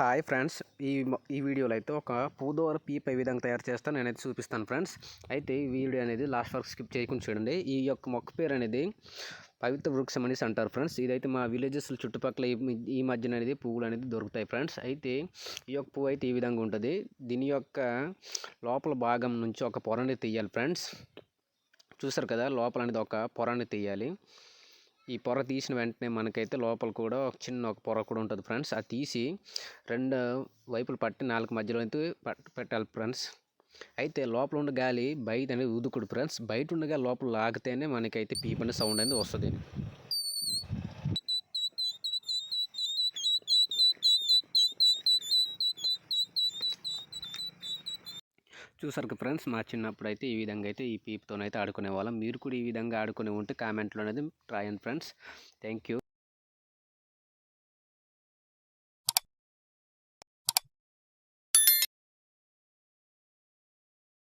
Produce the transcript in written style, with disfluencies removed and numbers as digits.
Hi friends, ఈ వీడియోలో అయితే ఒక పూదోర పీప్ ఏ విధంగా తయారు చేస్తాను నేనైతే చూపిస్తాను ఫ్రెండ్స్. అయితే ఈ వీడియో అనేది లాస్ట్ వరకు స్కిప్ చేయకుండా చూడండి. ఈ యొక్క మొక్క పేరు అనేది పవిత్ర వృక్షం అనేసి అంటారు ఫ్రెండ్స్. ఇదైతే మా విలేజెస్ చుట్టుపక్కల ఈ మధ్యన అనేది పువ్వులు అనేది దొరుకుతాయి ఫ్రెండ్స్. అయితే ఈ యొక్క పువ్వు అయితే ఈ విధంగా ఉంటుంది. దీని యొక్క లోపల భాగం నుంచి ఒక పొరని తీయాలి ఫ్రెండ్స్. చూసారు కదా, లోపల అనేది ఒక పొరని తీయాలి. ఈ పొర తీసిన వెంటనే మనకైతే లోపల కూడా ఒక చిన్న పొర కూడా ఉంటుంది ఫ్రెండ్స్. అది తీసి రెండు వైపులు పట్టి నాలుగు మధ్యలో అయితే పెట్టాలి ఫ్రెండ్స్. అయితే లోపల ఉన్న గాలి బయట అనేది ఊదుకుడు ఫ్రెండ్స్. బయట ఉన్న గాలి లోపల లాగితేనే మనకైతే పీప్ అనే సౌండ్ అనేది వస్తుంది. చూసారు కదా ఫ్రెండ్స్, మా చిన్నప్పుడు అయితే ఈ విధంగా అయితే ఈ పీప్తోనైతే ఆడుకునే వాళ్ళం. మీరు కూడా ఈ విధంగా ఆడుకునే ఉంటే కామెంట్లో అనేది రాయండి ఫ్రెండ్స్. Thank you.